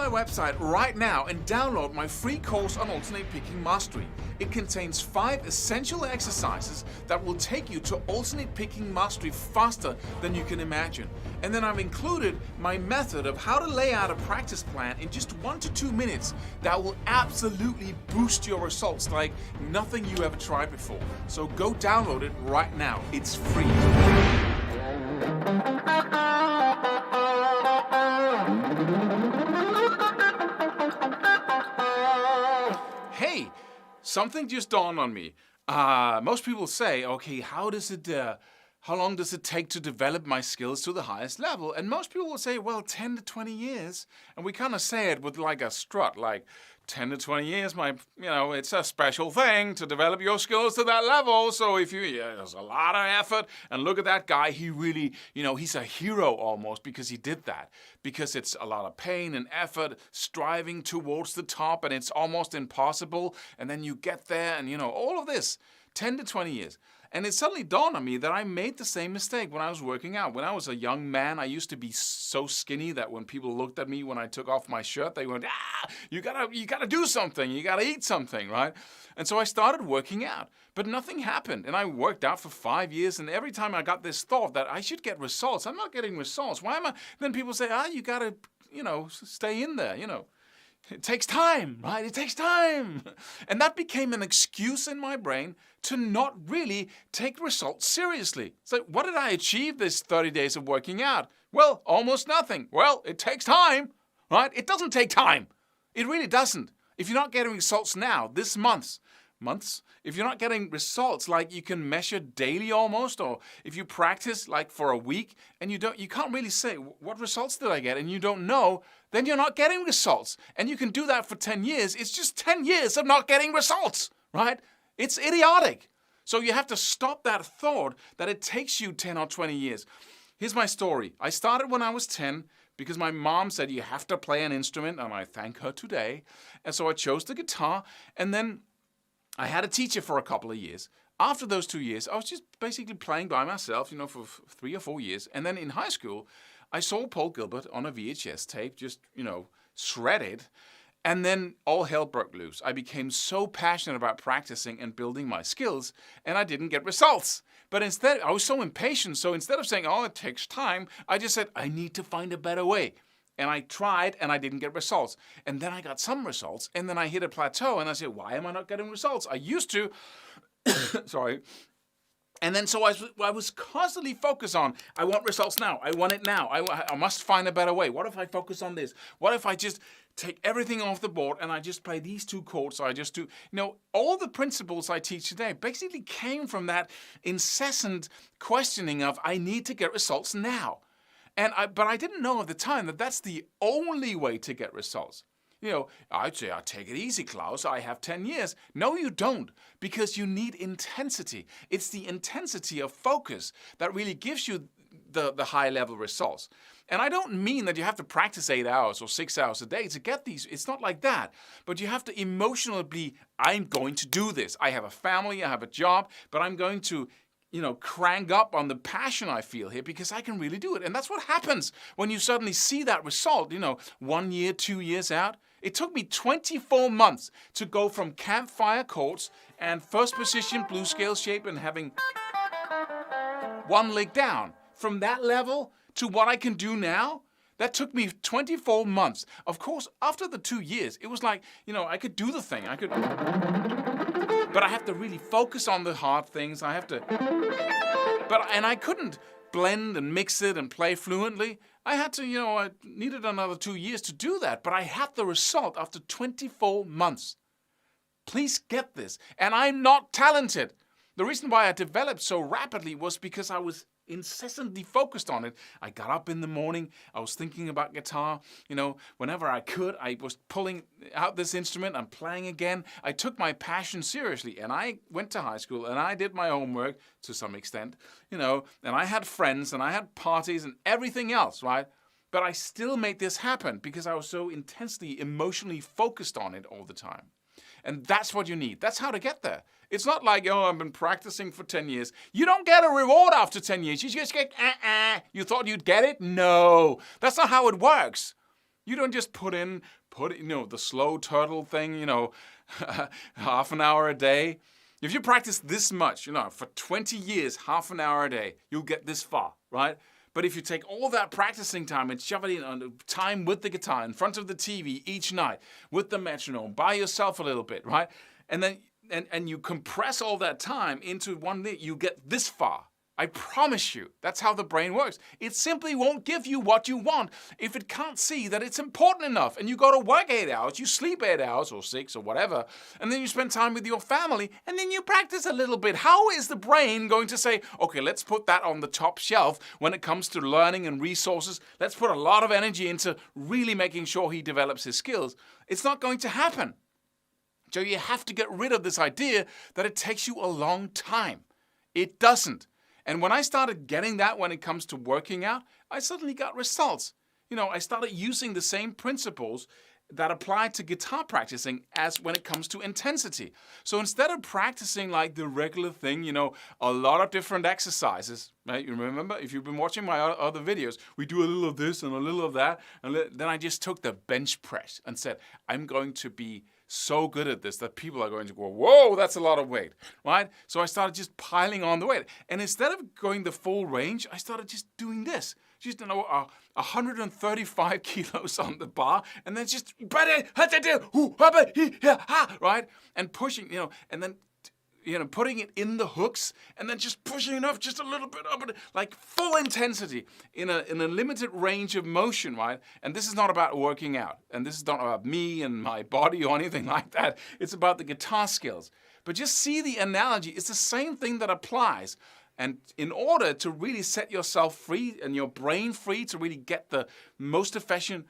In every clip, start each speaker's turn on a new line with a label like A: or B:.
A: my website right now and download my free course on alternate picking mastery. It contains 5 essential exercises that will take you to alternate picking mastery faster than you can imagine. And then I've included my method of how to lay out a practice plan in just 1 to 2 minutes that will absolutely boost your results like nothing you ever tried before. So go download it right now. It's free. Hey, something just dawned on me. Most people say, okay, how long does it take to develop my skills to the highest level? And most people will say, well, 10 to 20 years. And we kind of say it with like a strut, like 10 to 20 years, it's a special thing to develop your skills to that level. So there's a lot of effort. And look at that guy. He really, he's a hero almost because he did that. Because it's a lot of pain and effort striving towards the top and it's almost impossible. And then you get there and, all of this, 10 to 20 years. And it suddenly dawned on me that I made the same mistake when I was working out. When I was a young man, I used to be so skinny that when people looked at me when I took off my shirt, they went, you gotta do something, you gotta eat something, right? And so I started working out, but nothing happened. And I worked out for 5 years, and every time I got this thought that I should get results, I'm not getting results. Why am I? Then people say, you gotta, stay in there, It takes time, right? It takes time. And that became an excuse in my brain to not really take results seriously. So what did I achieve this 30 days of working out? Well, almost nothing. Well, it takes time, right? It doesn't take time. It really doesn't. If you're not getting results now, this months, if you're not getting results like you can measure daily almost, or if you practice like for a week and you can't really say, what results did I get? And you don't know, then you're not getting results. And you can do that for 10 years. It's just 10 years of not getting results, right? It's idiotic. So you have to stop that thought that it takes you 10 or 20 years. Here's my story. I started when I was 10 because my mom said you have to play an instrument, and I thank her today. And so I chose the guitar, and then I had a teacher for a couple of years. After those 2 years, I was just basically playing by myself, for 3 or 4 years. And then in high school, I saw Paul Gilbert on a VHS tape, just, shredded. And then all hell broke loose. I became so passionate about practicing and building my skills, and I didn't get results. But instead, I was so impatient. So instead of saying, it takes time, I just said, I need to find a better way. And I tried, and I didn't get results. And then I got some results, and then I hit a plateau, and I said, why am I not getting results? I used to, sorry. And then so I was constantly focused on, I want results now. I want it now. I must find a better way. What if I focus on this? What if I just take everything off the board and I just play these 2 chords? I just do, all the principles I teach today basically came from that incessant questioning of, I need to get results now. But I didn't know at the time that that's the only way to get results. I'd say, take it easy, Claus. I have 10 years. No, you don't, because you need intensity. It's the intensity of focus that really gives you the high-level results. And I don't mean that you have to practice 8 hours or 6 hours a day to get these. It's not like that. But you have to emotionally be, I'm going to do this. I have a family, I have a job, but I'm going to crank up on the passion I feel here because I can really do it. And that's what happens when you suddenly see that result, 1 year, 2 years out. It took me 24 months to go from campfire chords and first position blues scale shape and having one leg down. From that level to what I can do now, that took me 24 months. Of course, after the 2 years, it was like, I could do the thing. But I have to really focus on the hard things. And I couldn't blend and mix it and play fluently. I had to, I needed another 2 years to do that. But I had the result after 24 months. Please get this. And I'm not talented. The reason why I developed so rapidly was because I was incessantly focused on it. I got up in the morning, I was thinking about guitar, whenever I could, I was pulling out this instrument, I'm playing again. I took my passion seriously, and I went to high school, and I did my homework to some extent, and I had friends, and I had parties, and everything else, right? But I still made this happen because I was so intensely, emotionally focused on it all the time. And that's what you need. That's how to get there. It's not like, I've been practicing for 10 years. You don't get a reward after 10 years. You just get, You thought you'd get it? No. That's not how it works. You don't just put the slow turtle thing, half an hour a day. If you practice this much, for 20 years, half an hour a day, you'll get this far, right? But if you take all that practicing time and shove it in on time with the guitar in front of the TV each night, with the metronome, by yourself a little bit, right? And then and you compress all that time into one day, you get this far. I promise you, that's how the brain works. It simply won't give you what you want if it can't see that it's important enough. And you go to work 8 hours, you sleep 8 hours or 6 or whatever, and then you spend time with your family, and then you practice a little bit. How is the brain going to say, okay, let's put that on the top shelf when it comes to learning and resources. Let's put a lot of energy into really making sure he develops his skills. It's not going to happen. So you have to get rid of this idea that it takes you a long time. It doesn't. And when I started getting that when it comes to working out, I suddenly got results. I started using the same principles that apply to guitar practicing as when it comes to intensity. So instead of practicing like the regular thing, a lot of different exercises, right? You remember, if you've been watching my other videos, we do a little of this and a little of that. And then I just took the bench press and said, I'm going to be so good at this that people are going to go, whoa, that's a lot of weight, right? So I started just piling on the weight. And instead of going the full range, I started just doing this. Just 135 kilos on the bar, and then just, right? And pushing, and then, putting it in the hooks, and then just pushing it up just a little bit up, like full intensity in a limited range of motion, right? And this is not about working out, and this is not about me and my body or anything like that. It's about the guitar skills. But just see the analogy. It's the same thing that applies. And in order to really set yourself free and your brain free to really get the most efficient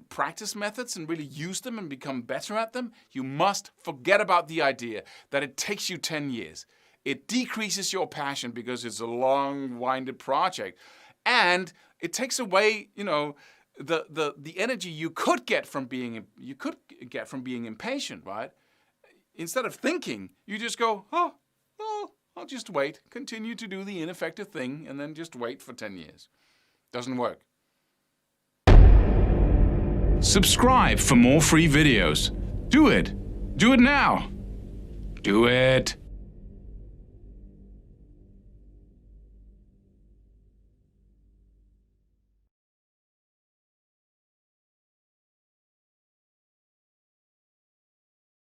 A: practice methods and really use them and become better at them, you must forget about the idea that it takes you 10 years. It decreases your passion because it's a long-winded project. And it takes away, the energy you could get from being impatient, right? Instead of thinking, you just go, I'll just wait, continue to do the ineffective thing, and then just wait for 10 years. Doesn't work. Subscribe for more free videos. Do it. Do it now. Do it.